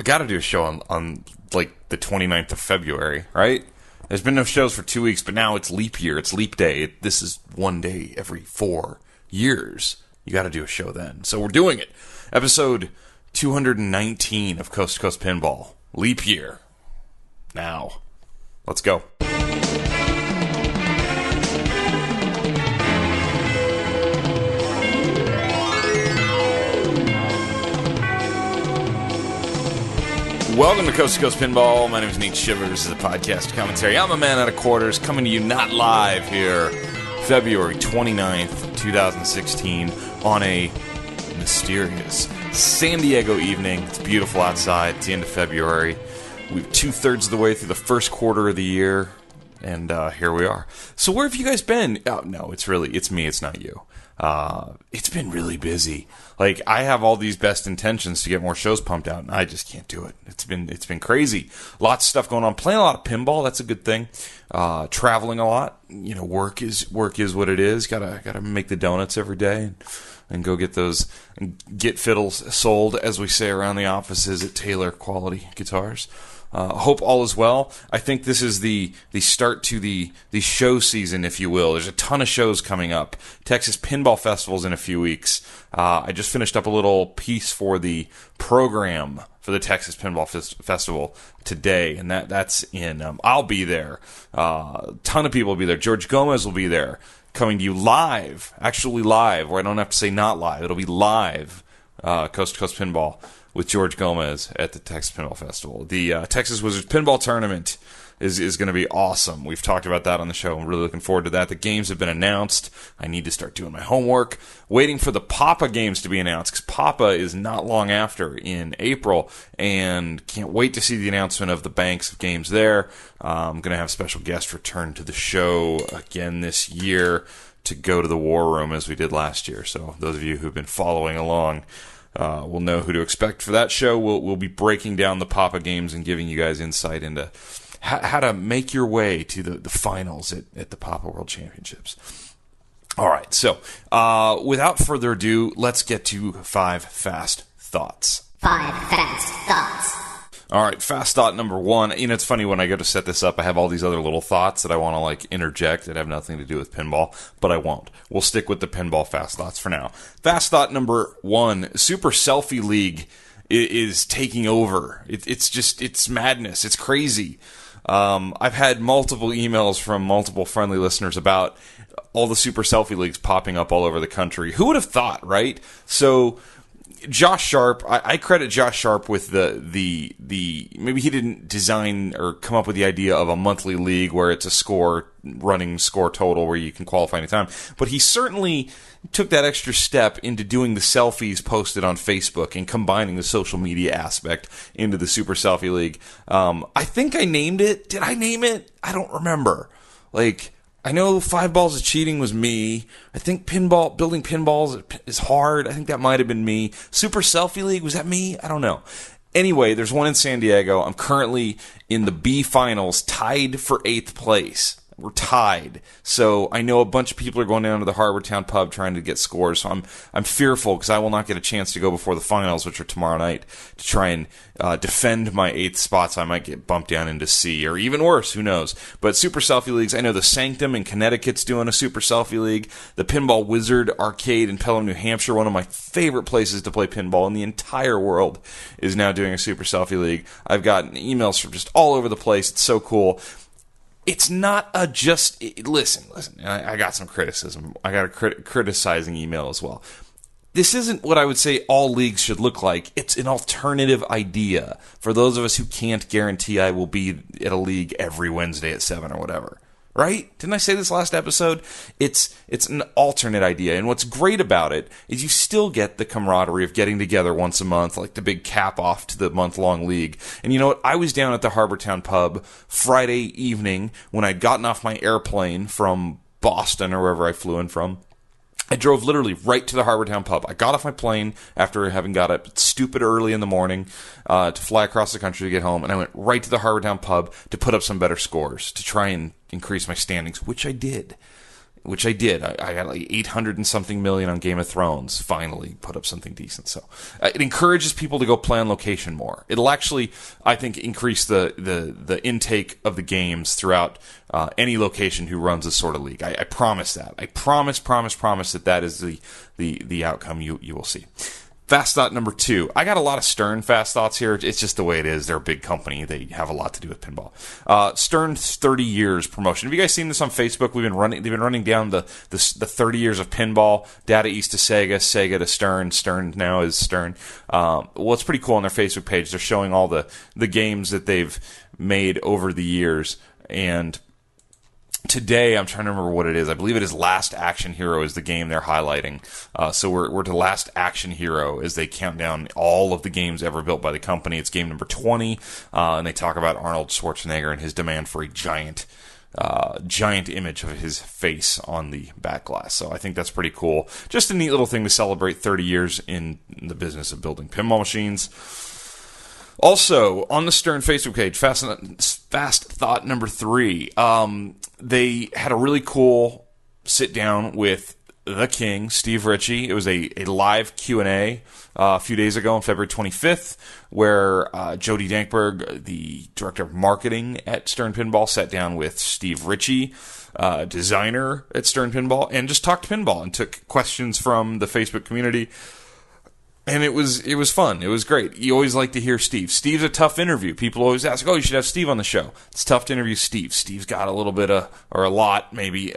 got to do a show on like the 29th of February, right? There's been no shows for 2 weeks, but now it's leap year. It's leap day. This is one day every 4 years. You got to do a show then. So we're doing it. Episode 219 of Coast to Coast Pinball. Leap year. Now, let's go. Welcome to Coast to Coast Pinball. My name is Nate Shivers. This is a podcast commentary. I'm a man out of quarters, coming to you not live here, February 29th, 2016, on a mysterious San Diego evening. It's beautiful outside. It's the end of February. We're 2/3 of the way through the first quarter of the year, and here we are. So where have you guys been? Oh, no, it's me. It's not you. It's been really busy. Like, I have all these best intentions to get more shows pumped out, and I just can't do it. It's been crazy. Lots of stuff going on. Playing a lot of pinball. That's a good thing. Traveling a lot. You know, work is what it is. Gotta make the donuts every day and go get those and get fiddles sold, as we say around the offices at Taylor Quality Guitars. Hope all is well. I think this is the start to the show season, if you will. There's a ton of shows coming up. Texas Pinball Festival's in a few weeks. I just finished up a little piece for the program for the Texas Pinball Festival today, and that's in. I'll be there. A ton of people will be there. George Gomez will be there, coming to you live, actually live, where I don't have to say not live. It'll be live, Coast to Coast Pinball, with George Gomez at the Texas Pinball Festival. The Texas Wizards Pinball Tournament is going to be awesome. We've talked about that on the show. I'm really looking forward to that. The games have been announced. I need to start doing my homework. Waiting for the Papa games to be announced, because Papa is not long after, in April, and can't wait to see the announcement of the banks of games there. I'm going to have a special guest return to the show again this year to go to the war room as we did last year. So those of you who've been following along we'll know who to expect for that show. We'll be breaking down the Papa games and giving you guys insight into how to make your way to the finals at the Papa World Championships. All right, so without further ado, let's get to 5 fast thoughts. 5 fast thoughts. All right, fast thought number 1. You know, it's funny, when I go to set this up, I have all these other little thoughts that I want to, like, interject that have nothing to do with pinball, but I won't. We'll stick with the pinball fast thoughts for now. Fast thought number 1, Super Selfie League is taking over. It's madness. It's crazy. I've had multiple emails from multiple friendly listeners about all the Super Selfie Leagues popping up all over the country. Who would have thought, right? So Josh Sharp, I credit Josh Sharp with the maybe he didn't design or come up with the idea of a monthly league where it's a running score total where you can qualify anytime, but he certainly took that extra step into doing the selfies posted on Facebook and combining the social media aspect into the Super Selfie League. I think I named it. Did I name it? I don't remember. I know 5 balls of cheating was me. I think building pinballs is hard. I think that might have been me. Super Selfie League, was that me? I don't know. Anyway, there's one in San Diego. I'm currently in the B finals, tied for 8th place. We're tied. So I know a bunch of people are going down to the Harbortown pub trying to get scores. So I'm fearful, because I will not get a chance to go before the finals, which are tomorrow night, to try and defend my 8th spot. So I might get bumped down into C, or even worse, who knows. But Super Selfie Leagues, I know the Sanctum in Connecticut's doing a Super Selfie League. The Pinball Wizard Arcade in Pelham, New Hampshire, one of my favorite places to play pinball in the entire world, is now doing a Super Selfie League. I've gotten emails from just all over the place. It's so cool. It's not listen, I got some criticism. I got a criticizing email as well. This isn't what I would say all leagues should look like. It's an alternative idea for those of us who can't guarantee I will be at a league every Wednesday at 7 or whatever. Right? Didn't I say this last episode? It's an alternate idea. And what's great about it is you still get the camaraderie of getting together once a month, like the big cap off to the month-long league. And you know what? I was down at the Harbortown pub Friday evening when I'd gotten off my airplane from Boston or wherever I flew in from. I drove literally right to the Harbortown pub. I got off my plane after having got up stupid early in the morning to fly across the country to get home, and I went right to the Harbortown pub to put up some better scores, to try and increase my standings, which I did. which I did. I got like 800 and something million on Game of Thrones, finally put up something decent. So it encourages people to go play on location more. It'll actually, I think, increase the intake of the games throughout any location who runs this sort of league. I promise that. I promise that is the outcome you will see. Fast thought number 2. I got a lot of Stern fast thoughts here. It's just the way it is. They're a big company. They have a lot to do with pinball. Stern's 30 years promotion. Have you guys seen this on Facebook? They've been running down the 30 years of pinball. Data East to Sega, Sega to Stern. Stern now is Stern. Well, it's pretty cool on their Facebook page. They're showing all the games that they've made over the years. And today, I'm trying to remember what it is. I believe it is Last Action Hero is the game they're highlighting. So we're to Last Action Hero as they count down all of the games ever built by the company. It's game number 20, and they talk about Arnold Schwarzenegger and his demand for a giant image of his face on the back glass. So I think that's pretty cool. Just a neat little thing to celebrate 30 years in the business of building pinball machines. Also, on the Stern Facebook page, fast thought number 3, they had a really cool sit-down with the King, Steve Ritchie. It was a live Q&A a few days ago on February 25th, where Jody Dankberg, the director of marketing at Stern Pinball, sat down with Steve Ritchie, designer at Stern Pinball, and just talked pinball and took questions from the Facebook community. And it was fun. It was great. You always like to hear Steve. Steve's a tough interview. People always ask, you should have Steve on the show. It's tough to interview Steve. Steve's got a little bit or a lot, maybe,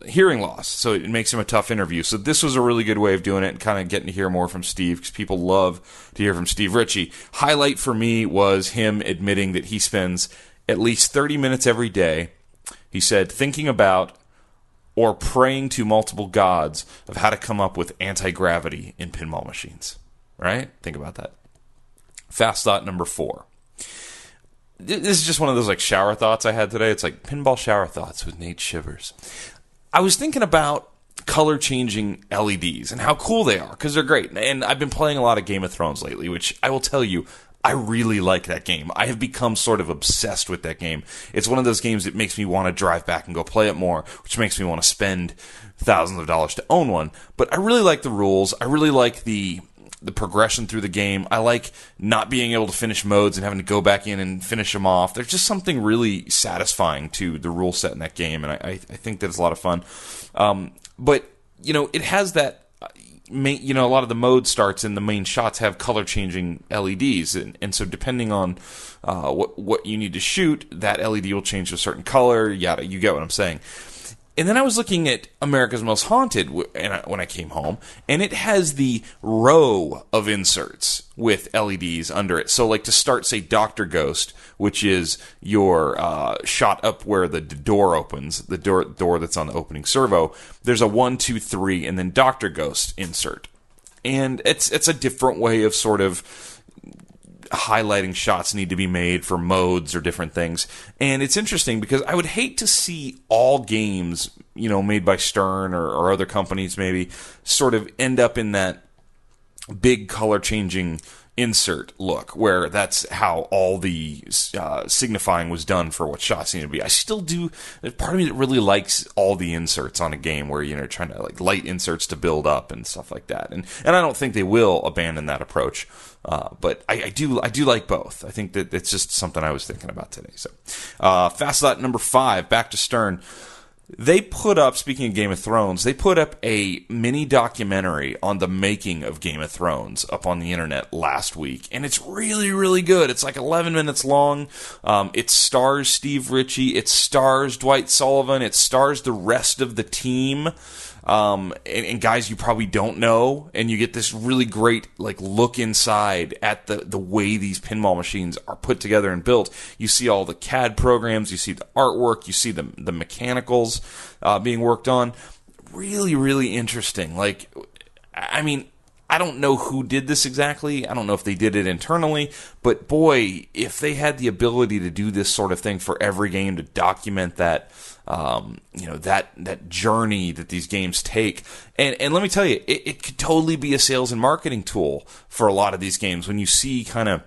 hearing loss. So it makes him a tough interview. So this was a really good way of doing it and kind of getting to hear more from Steve, because people love to hear from Steve Ritchie. Highlight for me was him admitting that he spends at least 30 minutes every day, he said, thinking about or praying to multiple gods of how to come up with anti-gravity in pinball machines. Right? Think about that. Fast thought number 4. This is just one of those like shower thoughts I had today. It's like pinball shower thoughts with Nate Shivers. I was thinking about color changing LEDs and how cool they are, because they're great. And I've been playing a lot of Game of Thrones lately, which I will tell you, I really like that game. I have become sort of obsessed with that game. It's one of those games that makes me want to drive back and go play it more, which makes me want to spend thousands of dollars to own one. But I really like the rules. I really like the progression through the game. I like not being able to finish modes and having to go back in and finish them off. There's just something really satisfying to the rule set in that game, and I think that it's a lot of fun. But, it has that, a lot of the mode starts and the main shots have color-changing LEDs, and so depending on what you need to shoot, that LED will change to a certain color, yada, you get what I'm saying. And then I was looking at America's Most Haunted when I came home, and it has the row of inserts with LEDs under it. So, like to start, say, Dr. Ghost, which is your shot up where the door opens, the door that's on the opening servo, there's a 1, 2, 3, and then Dr. Ghost insert. And it's a different way of sort of highlighting shots need to be made for modes or different things. And it's interesting because I would hate to see all games, made by Stern or other companies maybe, sort of end up in that big color changing insert look, where that's how all the signifying was done for what shots need to be. I still do. There's part of me that really likes all the inserts on a game where trying to like light inserts to build up and stuff like that. And I don't think they will abandon that approach. But I do like both. I think that it's just something I was thinking about today. So fast thought number 5, back to Stern. They put up, speaking of Game of Thrones, they put up a mini documentary on the making of Game of Thrones up on the internet last week, and it's really, really good. It's like 11 minutes long. It stars Steve Ritchie. It stars Dwight Sullivan. It stars the rest of the team. And guys you probably don't know, and you get this really great look inside at the way these pinball machines are put together and built. You see all the CAD programs, you see the artwork, you see the mechanicals being worked on. Really, really interesting. I don't know who did this exactly. I don't know if they did it internally, but boy, if they had the ability to do this sort of thing for every game, to document that, that journey that these games take. And let me tell you, it could totally be a sales and marketing tool for a lot of these games. When you see kind of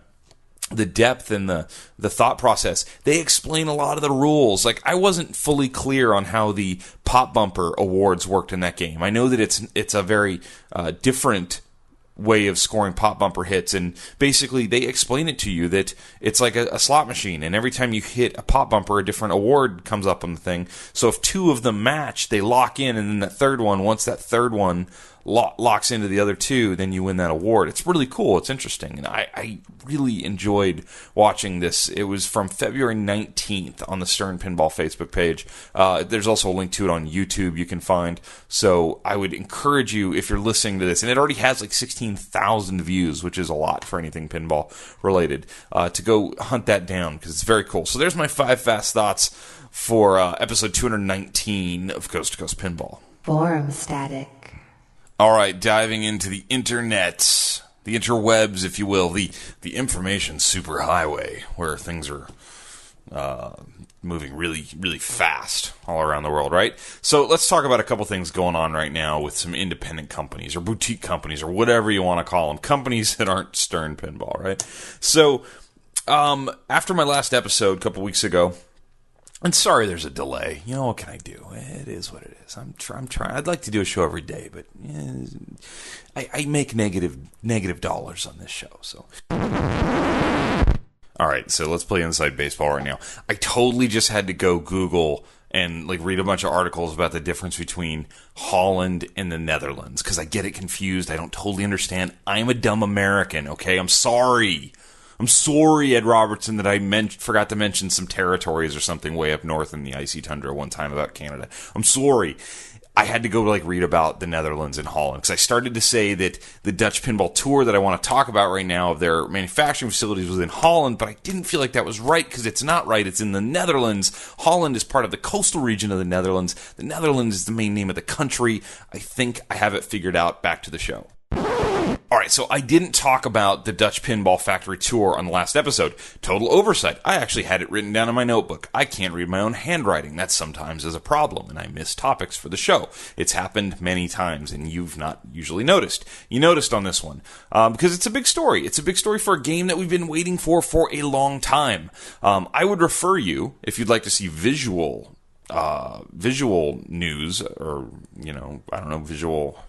depth and the thought process. They explain a lot of the rules. Like, I wasn't fully clear on how the pop bumper awards worked in that game. I know that it's a very different way of scoring pop bumper hits, and basically they explain it to you that it's like a slot machine, and every time you hit a pop bumper, a different award comes up on the thing. So if two of them match, they lock in, and then that third one, once that third one locks into the other two, then you win that award. It's really cool. It's interesting, and I really enjoyed watching this. It was from February 19th on the Stern Pinball Facebook page. There's also a link to it on YouTube you can find. So I would encourage you, if you're listening to this, and it already has like 16,000 views, which is a lot for anything pinball related, to go hunt that down because it's very cool. So there's my 5 fast thoughts for episode 219 of Coast to Coast Pinball. Forum static. All right, diving into the internet, the interwebs, if you will, the information superhighway, where things are moving really, really fast all around the world, right? So let's talk about a couple things going on right now with some independent companies or boutique companies or whatever you want to call them, companies that aren't Stern Pinball, right? So after my last episode a couple weeks ago, and sorry there's a delay. You know, what can I do? It is what it is. I'm trying. I'd like to do a show every day, but I make negative dollars on this show. So, all right. So let's play Inside Baseball right now. I totally just had to go Google and like read a bunch of articles about the difference between Holland and the Netherlands because I get it confused. I don't totally understand. I'm a dumb American. Okay, I'm sorry. I'm sorry, Ed Robertson, that I forgot to mention some territories or something way up north in the icy tundra one time about Canada. I'm sorry. I had to go read about the Netherlands and Holland because I started to say that the Dutch Pinball Tour that I want to talk about right now of their manufacturing facilities was in Holland, but I didn't feel like that was right because it's not right. It's in the Netherlands. Holland is part of the coastal region of the Netherlands. The Netherlands is the main name of the country. I think I have it figured out. Back to the show. All right, so I didn't talk about the Dutch Pinball Factory Tour on the last episode. Total oversight. I actually had it written down in my notebook. I can't read my own handwriting. That sometimes is a problem, and I miss topics for the show. It's happened many times, and you've not usually noticed. You noticed on this one, because it's a big story. It's a big story for a game that we've been waiting for a long time. I would refer you, if you'd like to see visual news, or, visual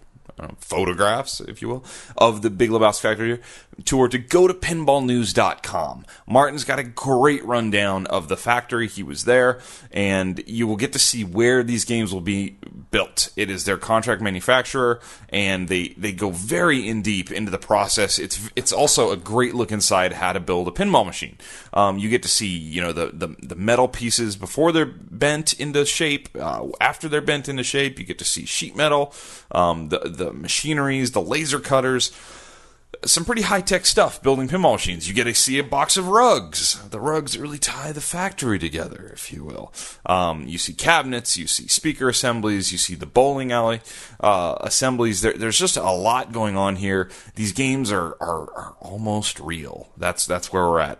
photographs, if you will, of the Big Lebowski Factory Tour, to go to pinballnews.com. Martin's got a great rundown of the factory. He was there, and you will get to see where these games will be built. It is their contract manufacturer, and they go very in deep into the process. It's also a great look inside how to build a pinball machine. You get to see the metal pieces before they're bent into shape. After they're bent into shape, you get to see sheet metal, the machineries, the laser cutters, some pretty high-tech stuff building pinball machines. You get to see a box of rugs. The rugs that really tie the factory together, if you will. You see cabinets, you see speaker assemblies, you see the bowling alley assemblies. There's just a lot going on here. These games are almost real. That's where we're at.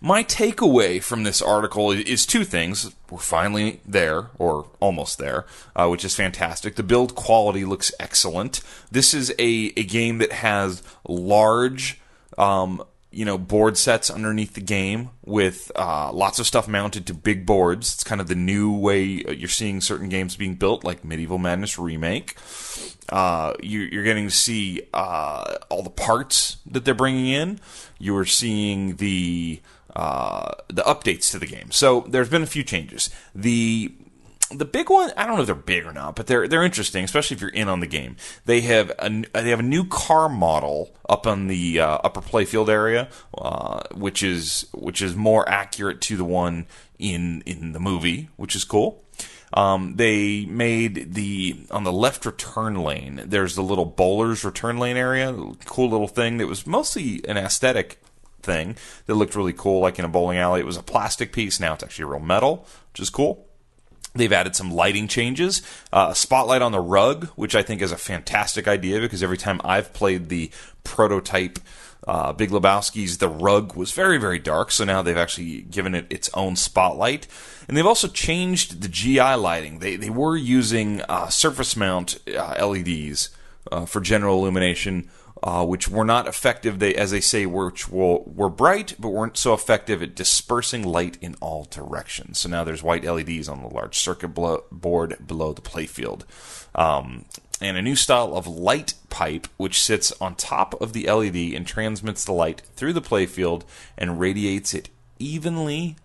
My takeaway from this article is two things. We're finally there, or almost there, which is fantastic. The build quality looks excellent. This is a game that has large, board sets underneath the game with lots of stuff mounted to big boards. It's kind of the new way you're seeing certain games being built, like Medieval Madness Remake. You're getting to see all the parts that they're bringing in. You are seeing the updates to the game. So there's been a few changes. The big one, I don't know if they're big or not, but they're interesting, especially if you're in on the game. They have a new car model up on the upper playfield area, which is more accurate to the one in the movie, which is cool. They made on the left return lane, there's the little bowler's return lane area, cool little thing that was mostly an aesthetic thing that looked really cool, like in a bowling alley. It was a plastic piece, now it's actually real metal, which is cool. They've added some lighting changes, a spotlight on the rug, which I think is a fantastic idea because every time I've played the prototype Big Lebowski's, the rug was very, very dark, so now they've actually given it its own spotlight. And they've also changed the GI lighting. They were using surface mount LEDs for general illumination which were not effective, as they say, were bright, but weren't so effective at dispersing light in all directions. So now there's white LEDs on the large circuit board below the playfield. And a new style of light pipe, which sits on top of the LED and transmits the light through the playfield and radiates it evenly.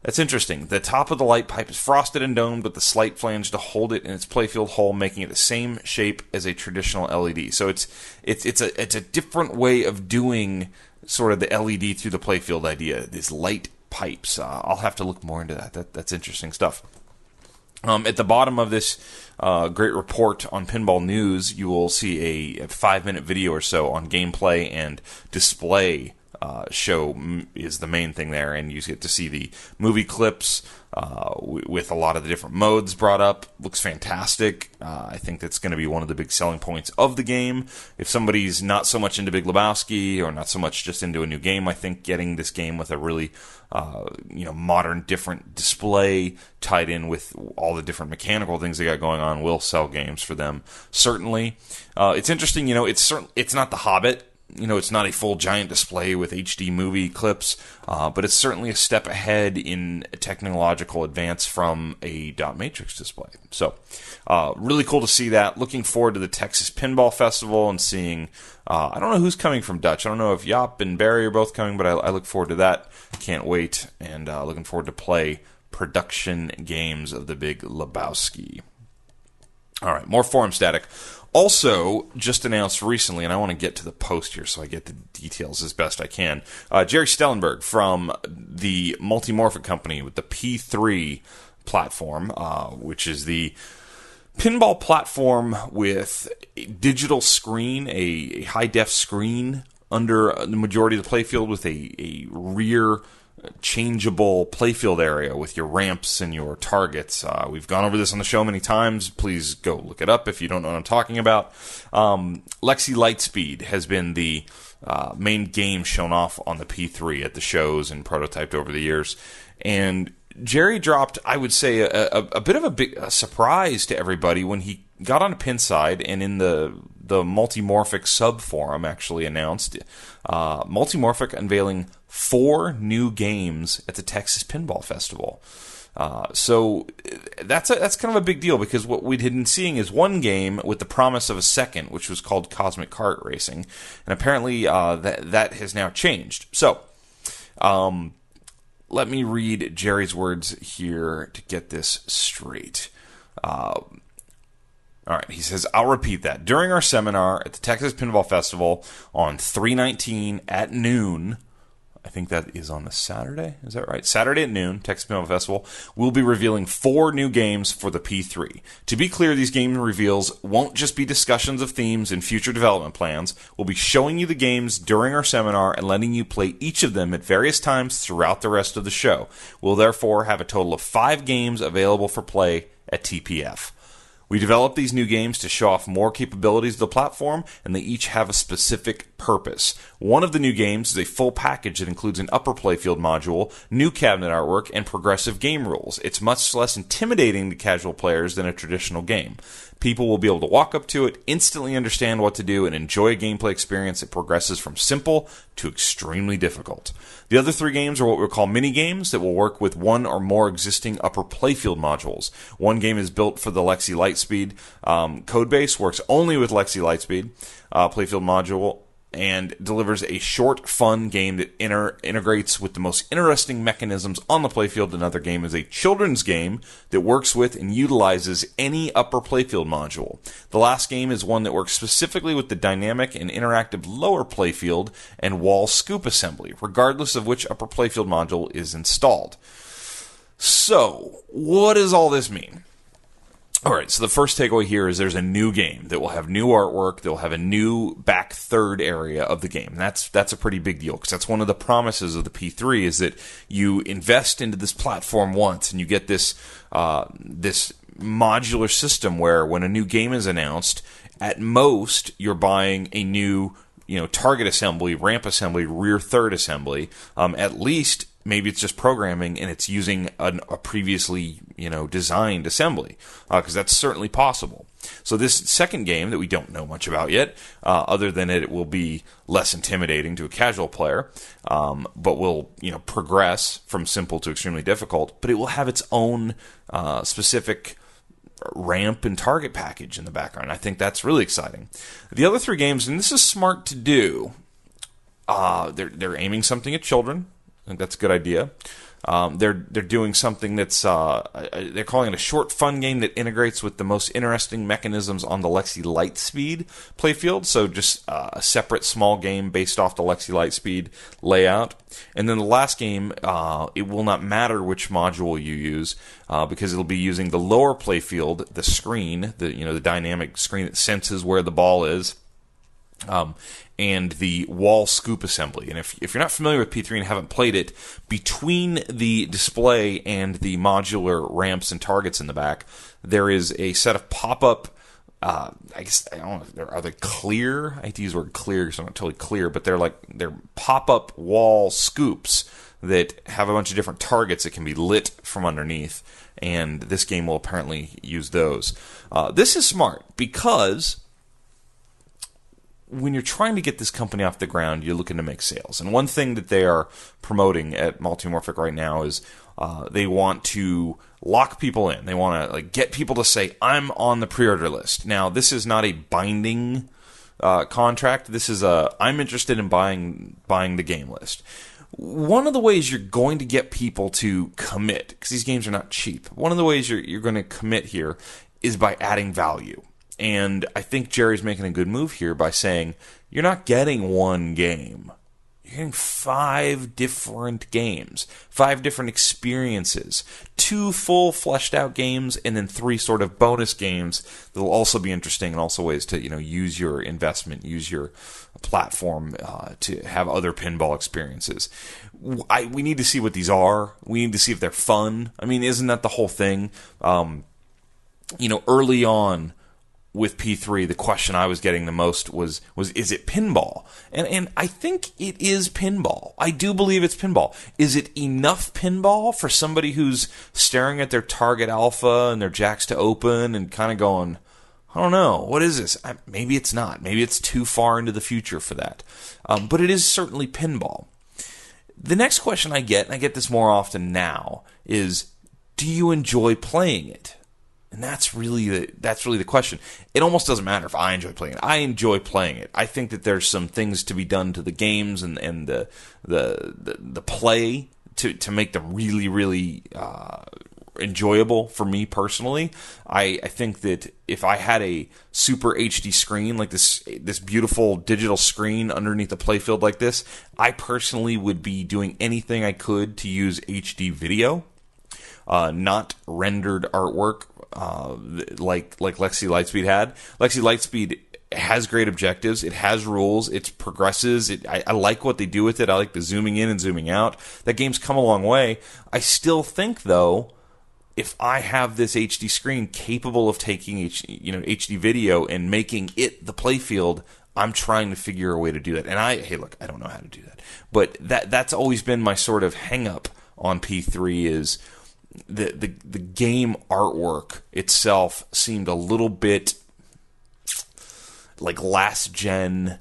That's interesting. The top of the light pipe is frosted and domed with the slight flange to hold it in its playfield hole, making it the same shape as a traditional LED. So it's a different way of doing sort of the LED through the playfield idea. These light pipes. I'll have to look more into that. That's interesting stuff. At the bottom of this great report on Pinball News, you will see a 5-minute video or so on gameplay and display show is the main thing there, and you get to see the movie clips with a lot of the different modes brought up. Looks fantastic. I think that's going to be one of the big selling points of the game. If somebody's not so much into Big Lebowski or not so much just into a new game, I think getting this game with a really modern, different display tied in with all the different mechanical things they got going on will sell games for them. Certainly, it's interesting. It's not The Hobbit. It's not a full giant display with HD movie clips, but it's certainly a step ahead in technological advance from a dot matrix display. So, really cool to see that. Looking forward to the Texas Pinball Festival and seeing, I don't know who's coming from Dutch. I don't know if Jaap and Barry are both coming, but I look forward to that. Can't wait, and looking forward to play production games of the Big Lebowski. All right, more forum static. Also, just announced recently, and I want to get to the post here so I get the details as best I can. Jerry Stellenberg from the Multimorphic Company with the P3 platform, which is the pinball platform with a digital screen, a high-def screen under the majority of the playfield with a rear changeable playfield area with your ramps and your targets. We've gone over this on the show many times. Please go look it up if you don't know what I'm talking about. Lexi Lightspeed has been the main game shown off on the P3 at the shows and prototyped over the years. And Jerry dropped, I would say, a bit of a surprise to everybody when he got on a Pinside and in the Multimorphic sub-forum actually announced Multimorphic unveiling 4 new games at the Texas Pinball Festival. So that's kind of a big deal because what we'd been seeing is one game with the promise of a second, which was called Cosmic Kart Racing, and apparently that has now changed. So let me read Jerry's words here to get this straight. All right, he says, I'll repeat that. During our seminar at the Texas Pinball Festival on 3/19 at noon, I think that is on the Saturday, is that right? Saturday at noon, Texas Pinball Festival, we'll be revealing 4 new games for the P3. To be clear, these game reveals won't just be discussions of themes and future development plans. We'll be showing you the games during our seminar and letting you play each of them at various times throughout the rest of the show. We'll therefore have a total of 5 games available for play at TPF. We developed these new games to show off more capabilities of the platform, and they each have a specific purpose. One of the new games is a full package that includes an upper playfield module, new cabinet artwork, and progressive game rules. It's much less intimidating to casual players than a traditional game. People will be able to walk up to it, instantly understand what to do, and enjoy a gameplay experience that progresses from simple to extremely difficult. The other 3 games are what we call mini-games that will work with one or more existing upper playfield modules. One game is built for the Lexi Lightspeed codebase, works only with Lexi Lightspeed playfield module, and delivers a short, fun game that integrates with the most interesting mechanisms on the playfield. Another game is a children's game that works with and utilizes any upper playfield module. The last game is one that works specifically with the dynamic and interactive lower playfield and wall scoop assembly, regardless of which upper playfield module is installed. So, what does all this mean? All right, so the first takeaway here is there's a new game that will have new artwork, that will have a new back third area of the game. That's a pretty big deal because that's one of the promises of the P3 is that you invest into this platform once and you get this this modular system where when a new game is announced, at most you're buying a new target assembly, ramp assembly, rear third assembly. At least maybe it's just programming and it's using a previously, designed assembly, because that's certainly possible. So this second game that we don't know much about yet, other than it will be less intimidating to a casual player, but will, progress from simple to extremely difficult, but it will have its own specific ramp and target package in the background. I think that's really exciting. The other three games, and this is smart to do, they're aiming something at children. I think that's a good idea. They're doing something that's they're calling it a short fun game that integrates with the most interesting mechanisms on the Lexi Lightspeed playfield. So just a separate small game based off the Lexi Lightspeed layout. And then the last game, it will not matter which module you use, because it'll be using the lower playfield, the screen, the dynamic screen that senses where the ball is. And the wall scoop assembly. And if you're not familiar with P3 and haven't played it, between the display and the modular ramps and targets in the back, there is a set of pop-up, I don't know, are they clear? I hate to use the word clear because I'm not totally clear, but they're pop-up wall scoops that have a bunch of different targets that can be lit from underneath, and this game will apparently use those. This is smart because when you're trying to get this company off the ground, you're looking to make sales. And one thing that they are promoting at Multimorphic right now is they want to lock people in. They want to get people to say, I'm on the pre-order list. Now, this is not a binding contract. This is I'm interested in buying the game list. One of the ways you're going to get people to commit, because these games are not cheap, one of the ways you're going to commit here is by adding value. And I think Jerry's making a good move here by saying, you're not getting one game. You're getting 5 different games, 5 different experiences, 2 full fleshed out games, and then 3 sort of bonus games that will also be interesting, and also ways to, use your investment, use your platform to have other pinball experiences. We need to see what these are. We need to see if they're fun. I mean, isn't that the whole thing? Early on, with P3, the question I was getting the most was is it pinball? And I think it is pinball. I do believe it's pinball. Is it enough pinball for somebody who's staring at their target alpha and their jacks to open and kind of going, I don't know, what is this? Maybe it's not. Maybe it's too far into the future for that. But it is certainly pinball. The next question I get, and I get this more often now, is do you enjoy playing it? And that's really the question. It almost doesn't matter if I enjoy playing it. I enjoy playing it. I think that there's some things to be done to the games and the play to make them really, really enjoyable for me personally. I think that if I had a super HD screen, like this beautiful digital screen underneath a playfield like this, I personally would be doing anything I could to use HD video, not rendered artwork. Like Lexi Lightspeed had. Lexi Lightspeed has great objectives. It has rules. It progresses. I like what they do with it. I like the zooming in and zooming out. That game's come a long way. I still think, though, if I have this HD screen capable of taking HD video and making it the playfield, I'm trying to figure a way to do that. And I don't know how to do that. But that's always been my sort of hang-up on P3 is the game artwork itself seemed a little bit like last gen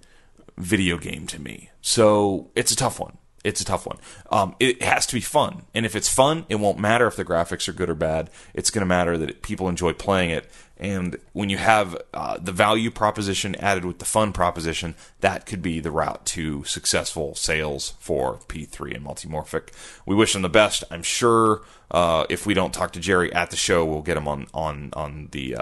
video game to me. So it's a tough one. It has to be fun. And if it's fun, it won't matter if the graphics are good or bad. It's going to matter that people enjoy playing it. And when you have the value proposition added with the fun proposition, that could be the route to successful sales for P3 and Multimorphic. We wish them the best. I'm sure if we don't talk to Jerry at the show, we'll get him on the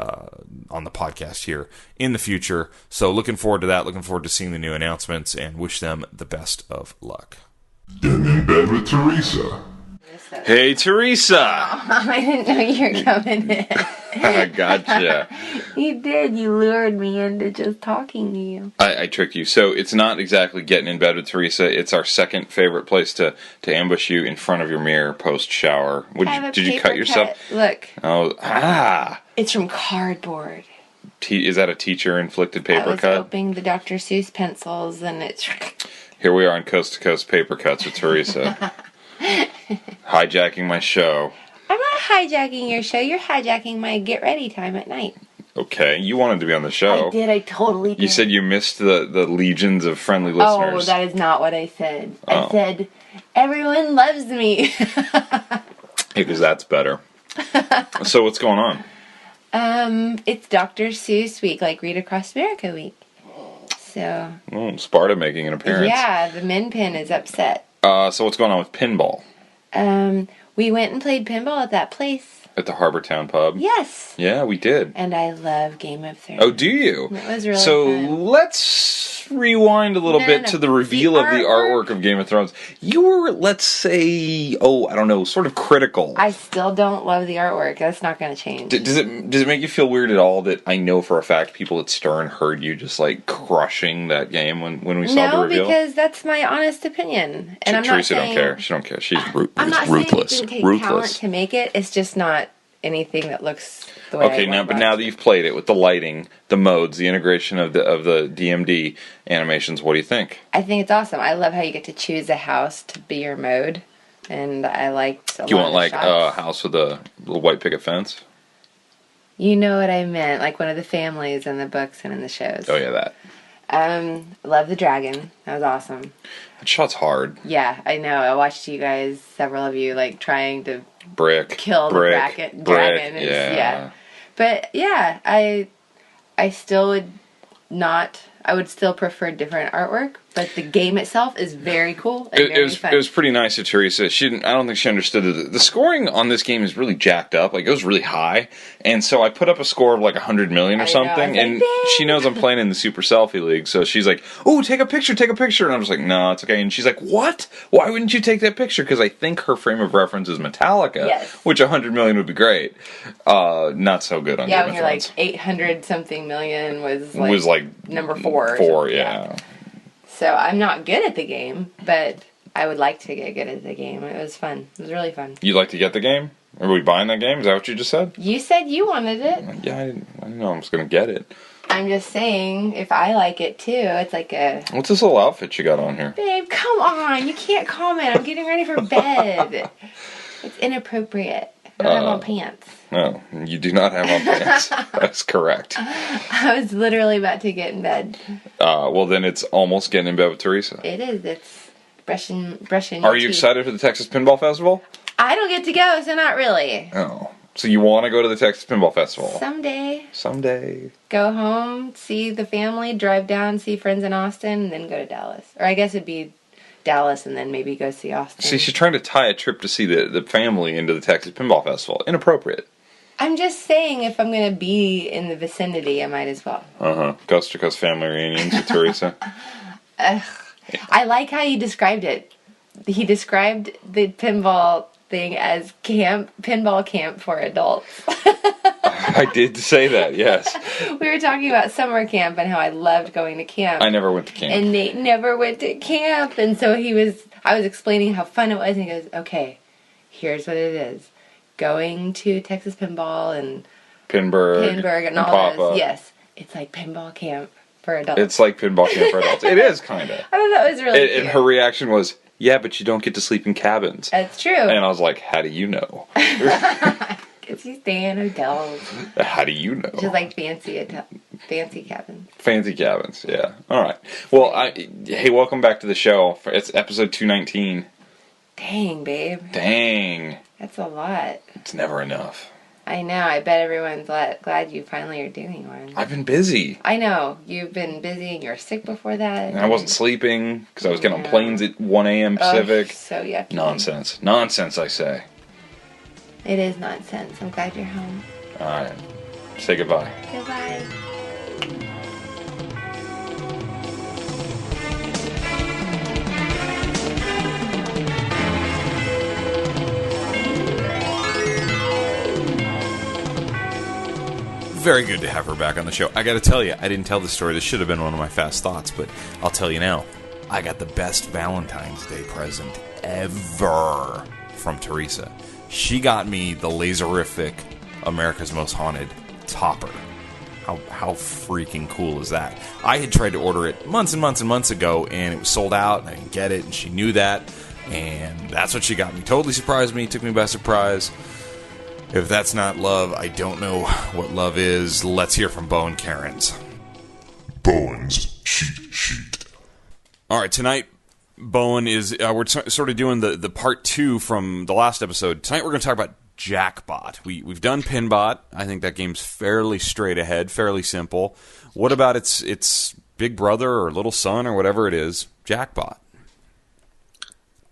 podcast here in the future. So looking forward to that. Looking forward to seeing the new announcements, and wish them the best of luck. In bed with Teresa. Hey, Teresa. I didn't know you were coming in. I gotcha. You did. You lured me into just talking to you. I tricked you. So it's not exactly getting in bed with Teresa. It's our second favorite place to ambush you in front of your mirror post-shower. Did you cut yourself? Look. Oh, It's from cardboard. Is that a teacher-inflicted paper cut? I was hoping the Dr. Seuss pencils, and it's... Here we are on Coast to Coast Paper Cuts with Teresa. Hijacking my show. I'm not hijacking your show. You're hijacking my get ready time at night. Okay, you wanted to be on the show. I did. I totally did. You said you missed the legions of friendly listeners. Oh, that is not what I said. Oh. I said, everyone loves me. Because that's better. So what's going on? It's Dr. Seuss week, like Read Across America week. So. Sparta making an appearance. Yeah, the Min Pin is upset. So what's going on with pinball? We went and played pinball at that place. At the Harbor Town Pub? Yes. Yeah, we did. And I love Game of Thrones. Oh, do you? It was really so fun. Let's rewind a little bit to the reveal of the artwork of Game of Thrones. You were, let's say, I don't know, sort of critical. I still don't love the artwork. That's not going to change. Does it make you feel weird at all that I know for a fact people at Stern heard you just like crushing that game when we saw the reveal? No, because that's my honest opinion. And I'm Teresa not saying, don't care. She don't care. She's I'm not ruthless. saying it didn't take talent to make it. It's just not anything that looks the way Okay, I want now that you've played it with the lighting, the modes, the integration of the DMD animations, what do you think? I think it's awesome. I love how you get to choose a house to be your mode, and I liked a lot You want of the like shots. a house with a little white picket fence? You know what I meant, like one of the families in the books and in the shows. Oh yeah, that. Love the dragon. That was awesome. That shot's hard. Yeah, I know. I watched you guys, several of you, like trying to kill the dragon. Yeah. But yeah, I still would not. I would still prefer different artwork, but the game itself is very cool and very fun. It was pretty nice of Teresa. I don't think she understood it. The scoring on this game is really jacked up. Like, it was really high. And so I put up a score of like 100 million or something. And she knows I'm playing in the Super Selfie League. So she's like, "Oh, take a picture. And I'm just like, "No, it's okay." And she's like, "What? Why wouldn't you take that picture?" Because I think her frame of reference is Metallica, yes. Which 100 million would be great. Not so good on Game of when you're Thrones. like 800 something million was like number 4. Yeah. So I'm not good at the game, but I would like to get good at the game. It was fun. It was really fun. You'd like to get the game? Are we buying that game? Is that what you just said? You said you wanted it. Yeah, I didn't know I'm just going to get it. I'm just saying, if I like it too, it's like a... What's this little outfit you got on here? Babe, come on. You can't comment. I'm getting ready for bed. It's inappropriate. I don't have on pants. No, you do not have on pants. That's correct. I was literally about to get in bed. Well, then it's almost getting in bed with Teresa. It is. It's brushing Are you excited for the Texas Pinball Festival? I don't get to go, so not really. Oh. So you want to go to the Texas Pinball Festival? Someday. Go home, see the family, drive down, see friends in Austin, and then go to Dallas. Or I guess it'd be Dallas and then maybe go see Austin. See, she's trying to tie a trip to see the family into the Texas Pinball Festival. Inappropriate. I'm just saying, if I'm going to be in the vicinity, I might as well. Coast-to-coast family reunions with Teresa. I like how he described it. He described the pinball thing as pinball camp for adults. I did say that, yes. We were talking about summer camp and how I loved going to camp. I never went to camp. And Nate never went to camp. And so I was explaining how fun it was. And he goes, okay, here's what it is. Going to Texas Pinball and Pinburg and all those. Yes. It's like pinball camp for adults. It's like pinball camp for adults. It is, kind of. I thought that was really cute. And her reaction was, yeah, but you don't get to sleep in cabins. That's true. And I was like, how do you know? Because you stay in hotels. How do you know? Just like fancy cabins. Fancy cabins, yeah. All right. Well, hey, welcome back to the show. It's episode 219. Dang, babe. Dang. That's a lot. It's never enough. I know. I bet everyone's glad you finally are doing one. I've been busy. I know. You've been busy and you were sick before that. And I wasn't sleeping because I was getting on planes at 1 a.m. Pacific. So yucky. Nonsense. Nonsense, I say. It is nonsense. I'm glad you're home. All right. Say goodbye. Goodbye. Very good to have her back on the show. I gotta tell you, I didn't tell the story. This should have been one of my fast thoughts, but I'll tell you now. I got the best Valentine's Day present ever from Teresa. She got me the laserific America's Most Haunted topper. How freaking cool is that? I had tried to order it months and months and months ago, and it was sold out, and I didn't get it, and she knew that. And that's what she got me. Totally surprised me, took me by surprise. If that's not love, I don't know what love is. Let's hear from Bo and Karen's. Bowen's cheat sheet. All right, tonight, Bowen is, we're sort of doing the part 2 from the last episode. Tonight we're going to talk about Jackbot. We've done Pinbot. I think that game's fairly straight ahead, fairly simple. What about its big brother or little son or whatever it is, Jackbot?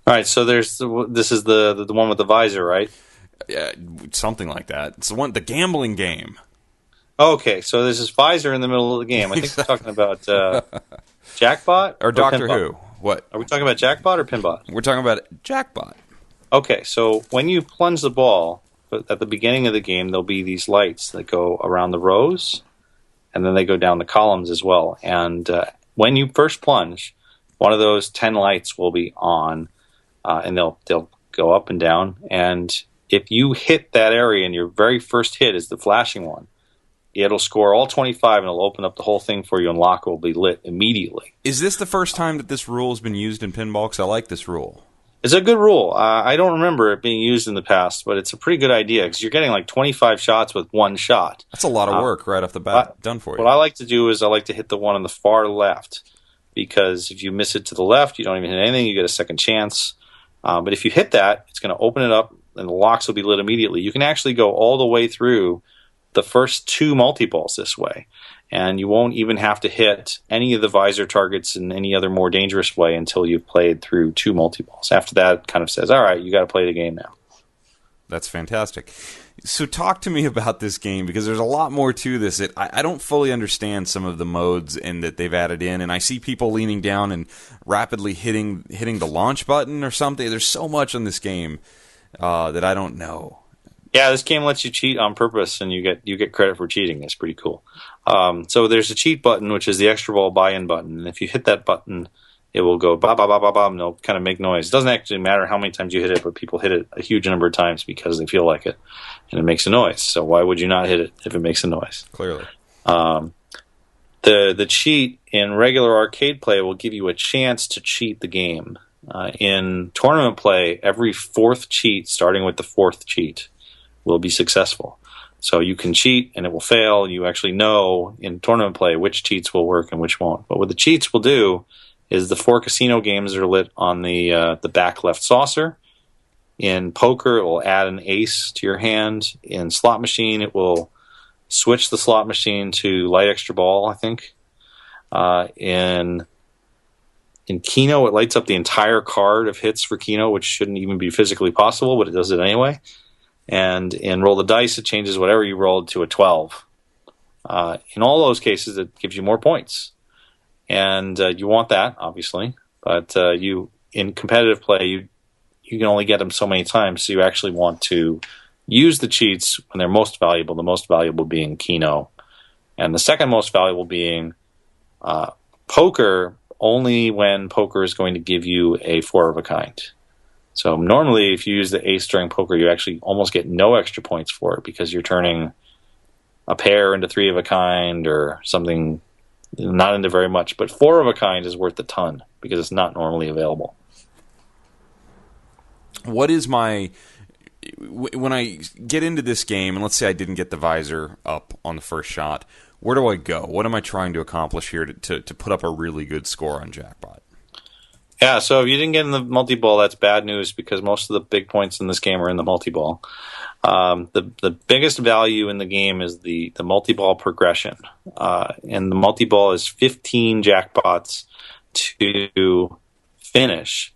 All right, so this is the one with the visor, right? Yeah, something like that. It's the gambling game. Okay, so there's this visor in the middle of the game. I think we're talking about Jackbot or Doctor Pinbot? Who. What? Are we talking about Jackbot or Pinbot? We're talking about Jackbot. Okay, so when you plunge the ball, at the beginning of the game, there'll be these lights that go around the rows, and then they go down the columns as well. And when you first plunge, one of those 10 lights will be on, and they'll go up and down. And if you hit that area and your very first hit is the flashing one, it'll score all 25 and it'll open up the whole thing for you and lock will be lit immediately. Is this the first time that this rule has been used in pinball? Because I like this rule. It's a good rule. I don't remember it being used in the past, but it's a pretty good idea because you're getting like 25 shots with one shot. That's a lot of work right off the bat. Done for you. What I like to do is I like to hit the one on the far left because if you miss it to the left, you don't even hit anything. You get a second chance. But if you hit that, it's going to open it up and the locks will be lit immediately. You can actually go all the way through the first 2 multi-balls this way. And you won't even have to hit any of the visor targets in any other more dangerous way until you've played through 2 multi-balls. After that, it kind of says, all right, you got to play the game now. That's fantastic. So talk to me about this game, because there's a lot more to this. I don't fully understand some of the modes and that they've added in, and I see people leaning down and rapidly hitting the launch button or something. There's so much on this game that I don't know. Yeah, this game lets you cheat on purpose, and you get credit for cheating. It's pretty cool. So there's a cheat button, which is the extra ball buy-in button. And if you hit that button, it will go ba ba ba ba ba, and it'll kind of make noise. It doesn't actually matter how many times you hit it, but people hit it a huge number of times because they feel like it, and it makes a noise. So why would you not hit it if it makes a noise? Clearly. The cheat in regular arcade play will give you a chance to cheat the game. In tournament play, every 4th cheat, starting with the 4th cheat, will be successful. So you can cheat and it will fail. You actually know in tournament play which cheats will work and which won't. But what the cheats will do is the 4 casino games are lit on the back left saucer. In poker, it will add an ace to your hand. In slot machine, it will switch the slot machine to light extra ball, I think. In Keno, it lights up the entire card of hits for Keno, which shouldn't even be physically possible, but it does it anyway. And in Roll the Dice, it changes whatever you rolled to a 12. In all those cases, it gives you more points. And you want that, obviously. But in competitive play, you can only get them so many times, so you actually want to use the cheats when they're most valuable, the most valuable being Keno. And the second most valuable being poker, only when poker is going to give you a 4 of a kind. So normally, if you use the ace during poker, you actually almost get no extra points for it because you're turning a pair into 3 of a kind or something, not into very much. But 4 of a kind is worth a ton because it's not normally available. What is my... When I get into this game, and let's say I didn't get the visor up on the first shot, where do I go? What am I trying to accomplish here to put up a really good score on Jackbot? Yeah, so if you didn't get in the multi-ball, that's bad news because most of the big points in this game are in the multi-ball. The biggest value in the game is the multi-ball progression. And the multi-ball is 15 jackpots to finish.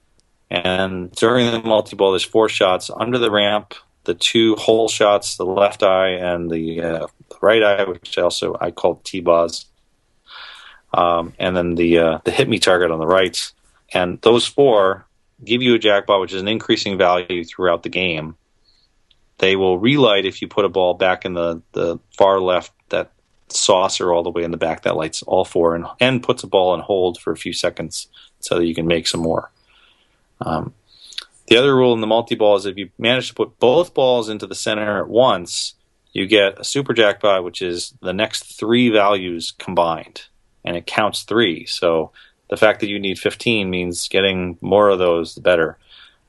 And during the multi-ball, there's 4 shots under the ramp, the 2 hole shots, the left eye and the right eye, which I call T-bars. And then the hit me target on the right. And those 4 give you a jackpot, which is an increasing value throughout the game. They will relight if you put a ball back in the far left, that saucer all the way in the back that lights all 4 and puts a ball on hold for a few seconds so that you can make some more. The other rule in the multi-ball is if you manage to put both balls into the center at once, you get a super jackpot, which is the next 3 values combined, and it counts 3. So the fact that you need 15 means getting more of those, the better.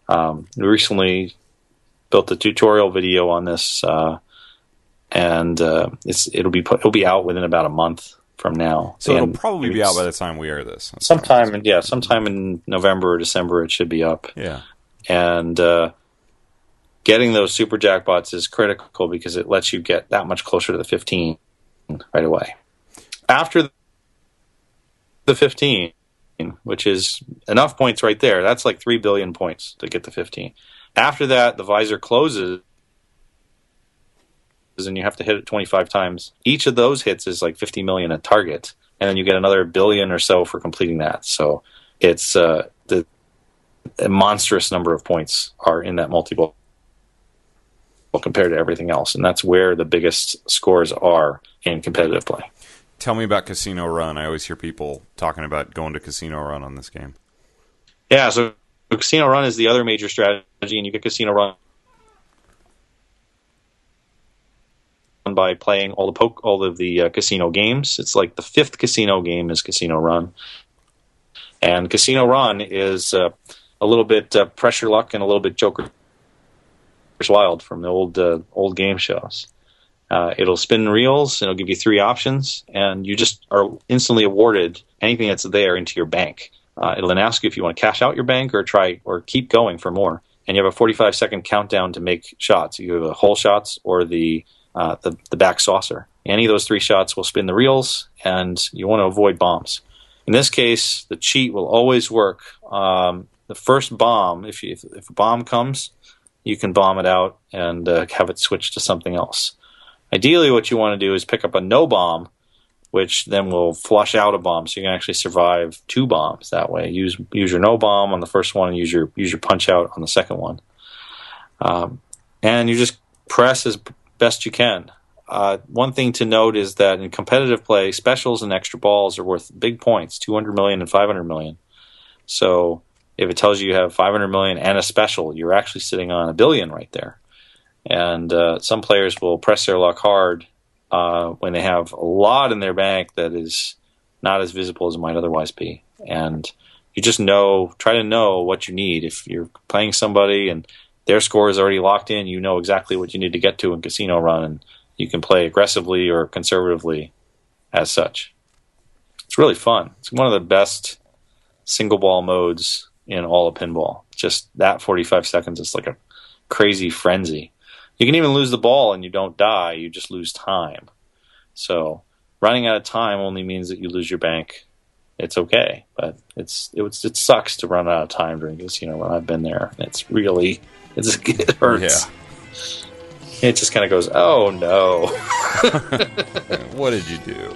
We recently built a tutorial video on this, and it'll be out within about a month from now. So it'll probably be out by the time we air this. Sometime in November or December it should be up. Yeah. And getting those super jackpots is critical because it lets you get that much closer to the 15 right away. After the 15, which is enough points right there, that's like 3 billion points to get the 15. After that, the visor closes, and you have to hit it 25 times. Each of those hits is like 50 million a target, and then you get another billion or so for completing that. So it's a monstrous number of points are in that multi-ball compared to everything else, and that's where the biggest scores are in competitive play. Tell me about Casino Run. I always hear people talking about going to Casino Run on this game. Yeah, so Casino Run is the other major strategy, and you get Casino Run by playing all of the casino games. It's like the 5th casino game is Casino Run. And Casino Run is a little bit Pressure Luck and a little bit Joker's Wild from the old game shows. It'll spin reels, and it'll give you 3 options, and you just are instantly awarded anything that's there into your bank. It'll then ask you if you want to cash out your bank or keep going for more. And you have a 45-second countdown to make shots. You have the whole shots or the back saucer. Any of those 3 shots will spin the reels, and you want to avoid bombs. In this case, the cheat will always work. The first bomb, if a bomb comes, you can bomb it out and have it switch to something else. Ideally, what you want to do is pick up a no bomb, which then will flush out a bomb, so you can actually survive 2 bombs that way. Use your no bomb on the first one, and use your punch out on the second one. And you just press as best you can. One thing to note is that in competitive play, specials and extra balls are worth big points, 200 million and 500 million. So if it tells you have 500 million and a special, you're actually sitting on $1 billion right there. And some players will press their luck hard when they have a lot in their bank that is not as visible as it might otherwise be. And you just try to know what you need. If you're playing somebody and their score is already locked in, you know exactly what you need to get to in Casino Run, and you can play aggressively or conservatively as such. It's really fun. It's one of the best single ball modes in all of pinball. Just that 45 seconds is like a crazy frenzy. You can even lose the ball and you don't die, you just lose time. So running out of time only means that you lose your bank. It's okay, but it sucks to run out of time during Casino Run. I've been there. It hurts. Yeah. It just kind of goes, oh no. What did you do?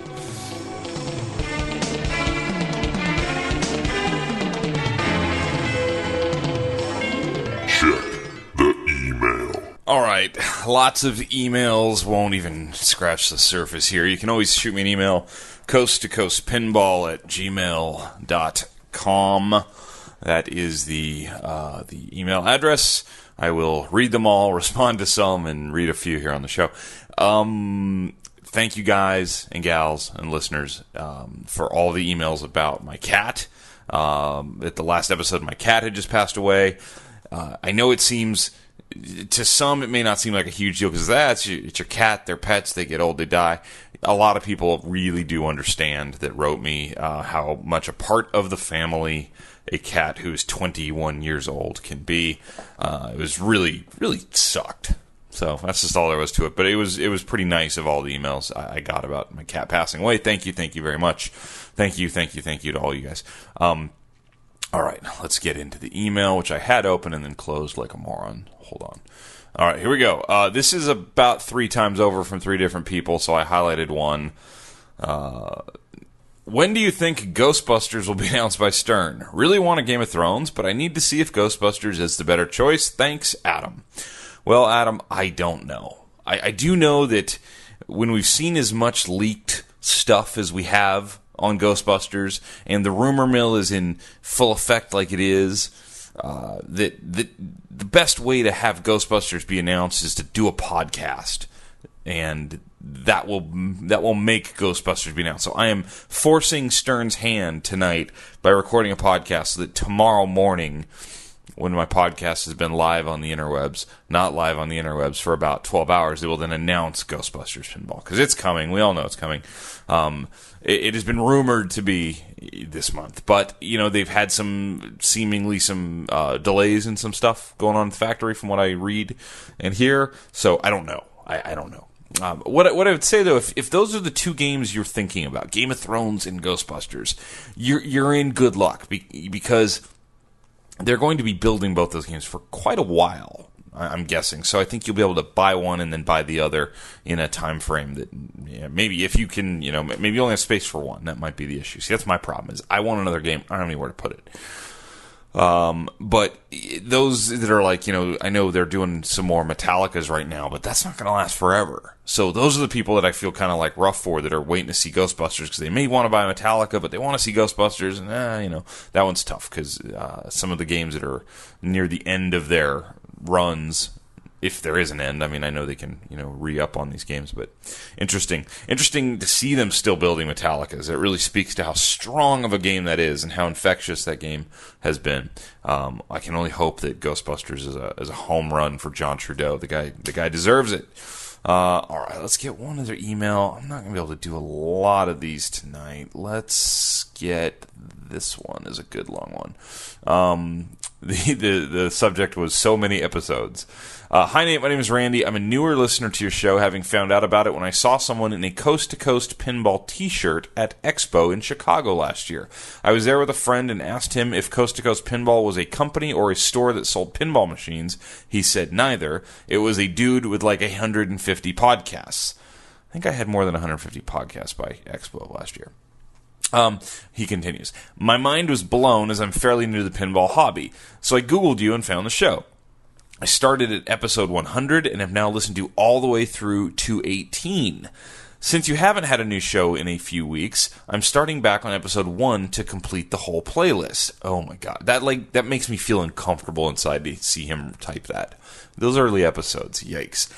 All right, lots of emails, won't even scratch the surface here. You can always shoot me an email, coast2coastpinball@gmail.com. That is the email address. I will read them all, respond to some, and read a few here on the show. Thank you guys and gals and listeners for all the emails about my cat. At the last episode, my cat had just passed away. I know it seems... To some, it may not seem like a huge deal because it's your cat, they're pets, they get old, they die. A lot of people really do understand that wrote me how much a part of the family a cat who's 21 years old can be. It was really, really sucked. So that's just all there was to it. But it was pretty nice of all the emails I got about my cat passing away. Thank you very much. Thank you to all you guys. All right, let's get into the email, which I had open and then closed like a moron. Hold on. All right, here we go. This is about 3 times over from 3 different people, so I highlighted one. When do you think Ghostbusters will be announced by Stern? Really want a Game of Thrones, but I need to see if Ghostbusters is the better choice. Thanks, Adam. Well, Adam, I don't know. I do know that when we've seen as much leaked stuff as we have on Ghostbusters, and the rumor mill is in full effect like it is, that the best way to have Ghostbusters be announced is to do a podcast, and that will make Ghostbusters be announced. So I am forcing Stern's hand tonight by recording a podcast so that tomorrow morning when my podcast has been live on the interwebs, not live on the interwebs for about 12 hours, they will then announce Ghostbusters Pinball, because it's coming. We all know it's coming. It has been rumored to be this month, but they've had seemingly some delays and some stuff going on at the factory from what I read and hear. So I don't know. I don't know. What I would say though, if those are the two games you're thinking about, Game of Thrones and Ghostbusters, you're in good luck because they're going to be building both those games for quite a while, I'm guessing. So I think you'll be able to buy one and then buy the other in a time frame that maybe if you can, maybe you only have space for one. That might be the issue. See, that's my problem is I want another game. I don't have anywhere to put it. But those that are like, I know they're doing some more Metallicas right now, but that's not going to last forever. So those are the people that I feel kind of like rough for, that are waiting to see Ghostbusters because they may want to buy Metallica, but they want to see Ghostbusters, and that one's tough because some of the games that are near the end of their runs, if there is an end. I mean, I know they can, re-up on these games, but interesting to see them still building Metallicas. It really speaks to how strong of a game that is and how infectious that game has been. I can only hope that Ghostbusters is a home run for John Trudeau. The guy deserves it. All right, let's get one other email. I'm not going to be able to do a lot of these tonight. Let's get this one. Is a good long one. The subject was so many episodes. Hi, Nate. My name is Randy. I'm a newer listener to your show, having found out about it when I saw someone in a Coast2Coast Pinball t-shirt at Expo in Chicago last year. I was there with a friend and asked him if Coast2Coast Pinball was a company or a store that sold pinball machines. He said neither. It was a dude with like 150 podcasts. I think I had more than 150 podcasts by Expo last year. He continues, my mind was blown as I'm fairly new to the pinball hobby, so I Googled you and found the show. I started at episode 100 and have now listened to all the way through 218. Since you haven't had a new show in a few weeks, I'm starting back on episode 1 to complete the whole playlist. Oh my god, that makes me feel uncomfortable inside to see him type that. Those early episodes, yikes.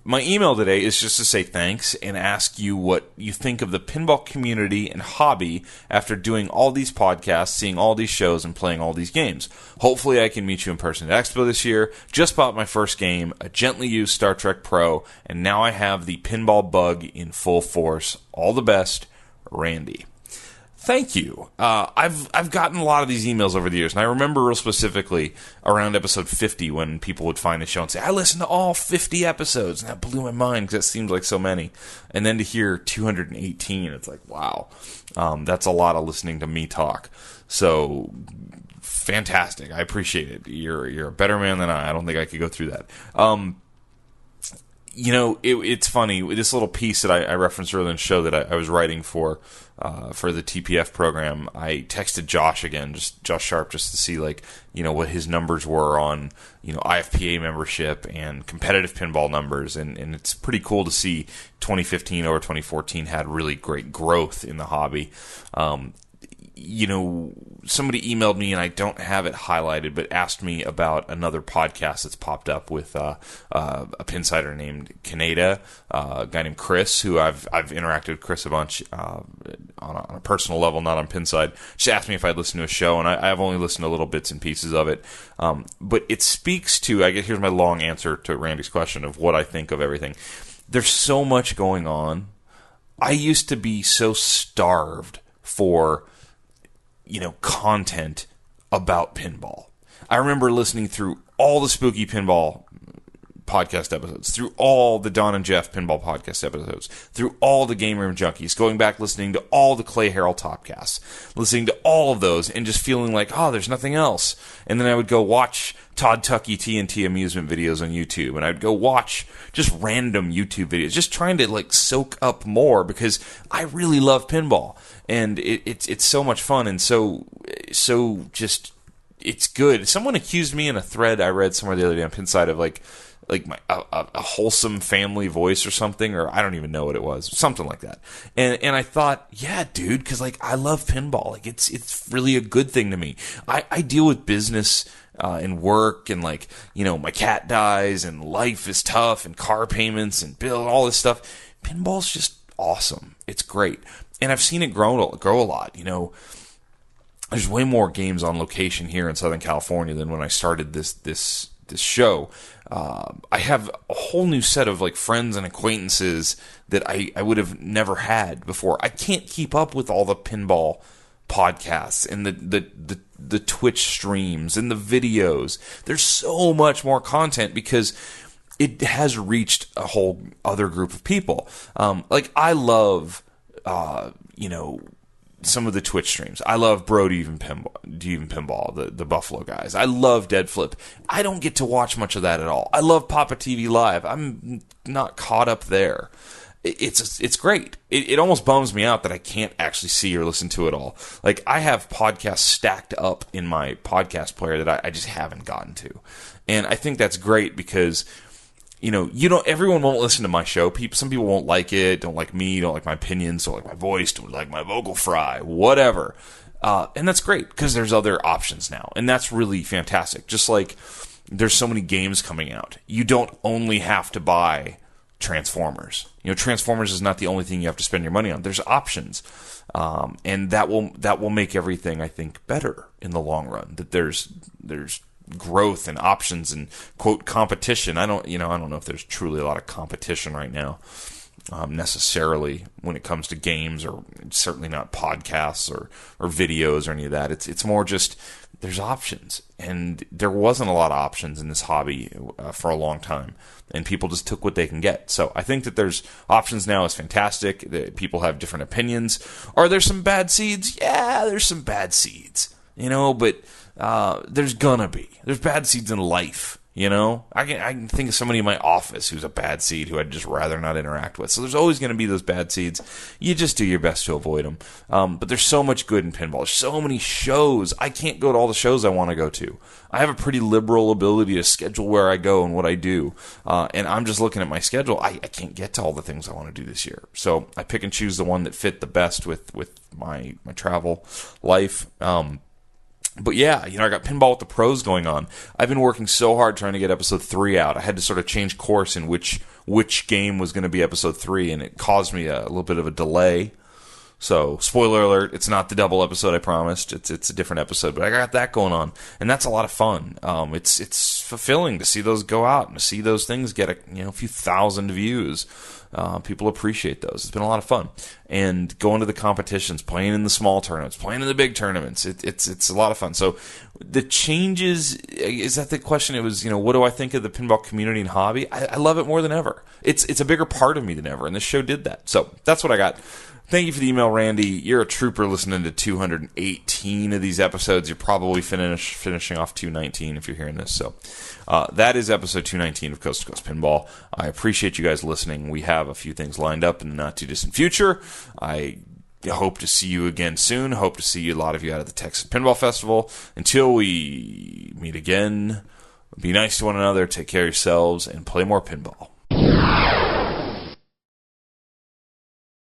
My email today is just to say thanks and ask you what you think of the pinball community and hobby after doing all these podcasts, seeing all these shows, and playing all these games. Hopefully I can meet you in person at Expo this year. Just bought my first game, a gently used Star Trek Pro, and now I have the pinball bug in full force. All the best, Randy. Thank you. I've gotten a lot of these emails over the years, and I remember real specifically around episode 50 when people would find the show and say, I listened to all 50 episodes, and that blew my mind because it seems like so many. And then to hear 218, it's like, wow, that's a lot of listening to me talk. So fantastic. I appreciate it. You're a better man than I. I don't think I could go through that. It's funny. This little piece that I referenced earlier in the show that I was writing for the TPF program, I texted Josh again, Josh Sharp, just to see what his numbers were on IFPA membership and competitive pinball numbers, and it's pretty cool to see 2015 over 2014 had really great growth in the hobby. Somebody emailed me, and I don't have it highlighted, but asked me about another podcast that's popped up with a pinsider named Canada, a guy named Chris, who I've interacted with Chris a bunch on a personal level, not on Pinside. Just asked me if I'd listen to a show, and I've only listened to little bits and pieces of it. But it speaks to, I guess here's my long answer to Randy's question of what I think of everything. There's so much going on. I used to be so starved for content about pinball. I remember listening through all the Spooky Pinball podcast episodes, through all the Don and Jeff Pinball podcast episodes, through all the Game Room Junkies, going back listening to all the Clay Harrell Topcasts, listening to all of those and just feeling like, oh, there's nothing else. And then I would go watch Todd Tuckey TNT amusement videos on YouTube, and I'd go watch just random YouTube videos, just trying to soak up more because I really love pinball. And it's so much fun, and so just it's good. Someone accused me in a thread I read somewhere the other day on Pinside of a wholesome family voice or something, or I don't even know what it was, something like that. And I thought, yeah, dude, because I love pinball. It's really a good thing to me. I deal with business and work, and my cat dies, and life is tough, and car payments, and bill, and all this stuff. Pinball's just awesome. It's great. And I've seen it grow a lot. there's way more games on location here in Southern California than when I started this show. I have a whole new set of like friends and acquaintances that I would have never had before. I can't keep up with all the pinball podcasts and the Twitch streams and the videos. There's so much more content because it has reached a whole other group of people. Like I love, some of the Twitch streams. I love Bro Do Even Pinball, the Buffalo guys. I love Dead Flip. I don't get to watch much of that at all. I love Papa TV Live. I'm not caught up there. It's great. It almost bums me out that I can't actually see or listen to it all. Like I have podcasts stacked up in my podcast player that I just haven't gotten to, and I think that's great because everyone won't listen to my show. Some people won't like it, don't like me, don't like my opinions, don't like my voice, don't like my vocal fry, whatever. And that's great because there's other options now, and that's really fantastic. Just like there's so many games coming out, you don't only have to buy Transformers. Transformers is not the only thing you have to spend your money on. There's options, and that will make everything, I think, better in the long run. That there's growth and options and quote competition. I don't know if there's truly a lot of competition right now, necessarily when it comes to games, or certainly not podcasts or videos or any of that. It's more just there's options, and there wasn't a lot of options in this hobby for a long time, and people just took what they can get. So I think that there's options now is fantastic. That people have different opinions. Are there some bad seeds? Yeah, there's some bad seeds, but there's bad seeds in life, I can think of somebody in my office who's a bad seed who I'd just rather not interact with. So there's always going to be those bad seeds. You just do your best to avoid them. But there's so much good in pinball. There's so many shows. I can't go to all the shows I want to go to. I have a pretty liberal ability to schedule where I go and what I do. And I'm just looking at my schedule. I can't get to all the things I want to do this year. So I pick and choose the one that fit the best with my travel life. But yeah, I got Pinball with the Pros going on. I've been working so hard trying to get episode 3 out. I had to sort of change course in which game was going to be episode 3, and it caused me a little bit of a delay. So, spoiler alert, it's not the double episode I promised. It's a different episode, but I got that going on, and that's a lot of fun. It's fulfilling to see those go out and to see those things get a few thousand views. People appreciate those. It's been a lot of fun. And going to the competitions, playing in the small tournaments, playing in the big tournaments, it's a lot of fun. So the changes, is that the question? It was, what do I think of the pinball community and hobby? I love it more than ever. It's a bigger part of me than ever, and this show did that. So that's what I got. Thank you for the email, Randy. You're a trooper listening to 218 of these episodes. You're probably finishing off 219 if you're hearing this. So that is episode 219 of Coast to Coast Pinball. I appreciate you guys listening. We have a few things lined up in the not-too-distant future. I hope to see you again soon. Hope to see a lot of you out at the Texas Pinball Festival. Until we meet again, be nice to one another, take care of yourselves, and play more pinball.